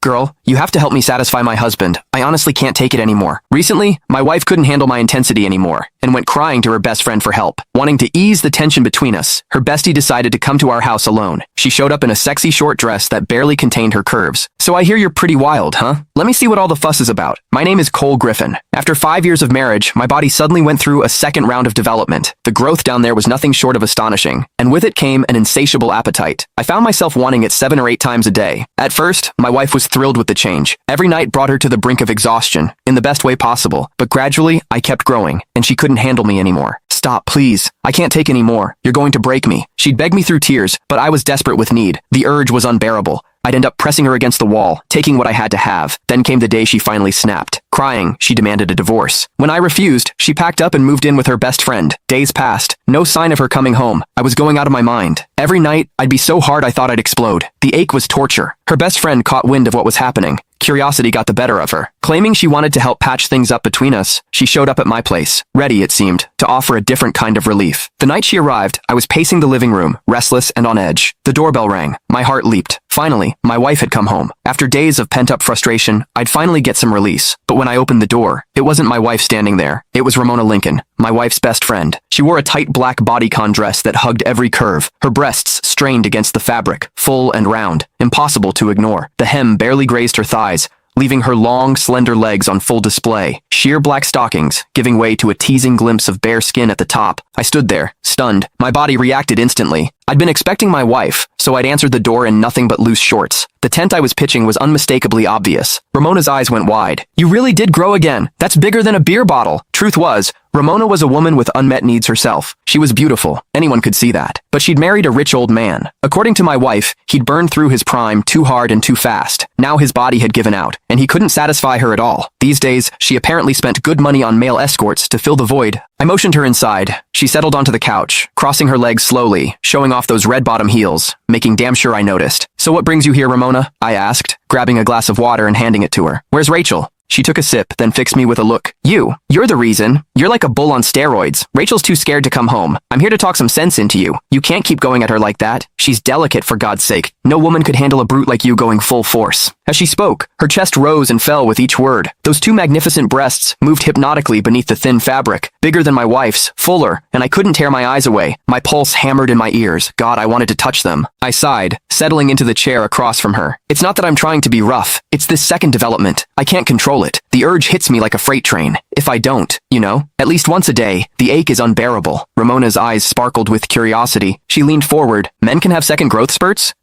Girl, you have to help me satisfy my husband. I honestly can't take it anymore. Recently, my wife couldn't handle my intensity anymore and went crying to her best friend for help. Wanting to ease the tension between us, her bestie decided to come to our house alone. She showed up in a sexy short dress that barely contained her curves. So I hear you're pretty wild, huh? Let me see what all the fuss is about. My name is Cole Griffin. After 5 years of marriage, my body suddenly went through a second round of development. The growth down there was nothing short of astonishing, and with it came an insatiable appetite. I found myself wanting it 7 or 8 times a day. At first, my wife was thrilled with the change. Every night brought her to the brink of exhaustion, in the best way possible. But gradually, I kept growing, and she couldn't handle me anymore. Stop, please. I can't take any more. You're going to break me. She'd beg me through tears, but I was desperate with need. The urge was unbearable. I'd end up pressing her against the wall, taking what I had to have. Then came the day she finally snapped. Crying, she demanded a divorce. When I refused, she packed up and moved in with her best friend. Days passed. No sign of her coming home. I was going out of my mind. Every night, I'd be so hard I thought I'd explode. The ache was torture. Her best friend caught wind of what was happening. Curiosity got the better of her. Claiming she wanted to help patch things up between us, she showed up at my place, ready, it seemed, to offer a different kind of relief. The night she arrived, I was pacing the living room, restless and on edge. The doorbell rang. My heart leaped. Finally, my wife had come home. After days of pent-up frustration, I'd finally get some release. But when I opened the door, it wasn't my wife standing there. It was Ramona Lincoln, my wife's best friend. She wore a tight black bodycon dress that hugged every curve. Her breasts strained against the fabric, full and round, impossible to ignore. The hem barely grazed her thighs, leaving her long, slender legs on full display. Sheer black stockings, giving way to a teasing glimpse of bare skin at the top. I stood there, stunned. My body reacted instantly. I'd been expecting my wife, so I'd answered the door in nothing but loose shorts. The tent I was pitching was unmistakably obvious. Ramona's eyes went wide. You really did grow again. That's bigger than a beer bottle. Truth was, Ramona was a woman with unmet needs herself. She was beautiful. Anyone could see that. But she'd married a rich old man. According to my wife, he'd burned through his prime too hard and too fast. Now his body had given out, and he couldn't satisfy her at all. These days, she apparently spent good money on male escorts to fill the void. I motioned her inside. She settled onto the couch, crossing her legs slowly, showing off those red-bottom heels, making damn sure I noticed. So what brings you here, Ramona? I asked, grabbing a glass of water and handing it to her. Where's Rachel? She took a sip, then fixed me with a look. You're the reason. You're like a bull on steroids. Rachel's too scared to come home. I'm here to talk some sense into you. You can't keep going at her like that. She's delicate, for God's sake. No woman could handle a brute like you going full force. As she spoke, her chest rose and fell with each word. Those two magnificent breasts moved hypnotically beneath the thin fabric, bigger than my wife's, fuller, and I couldn't tear my eyes away. My pulse hammered in my ears. God, I wanted to touch them. I sighed, settling into the chair across from her. It's not that I'm trying to be rough. It's this second development. I can't control it. The urge hits me like a freight train. If I don't, at least once a day, the ache is unbearable. Ramona's eyes sparkled with curiosity. She leaned forward. Men can have second growth spurts?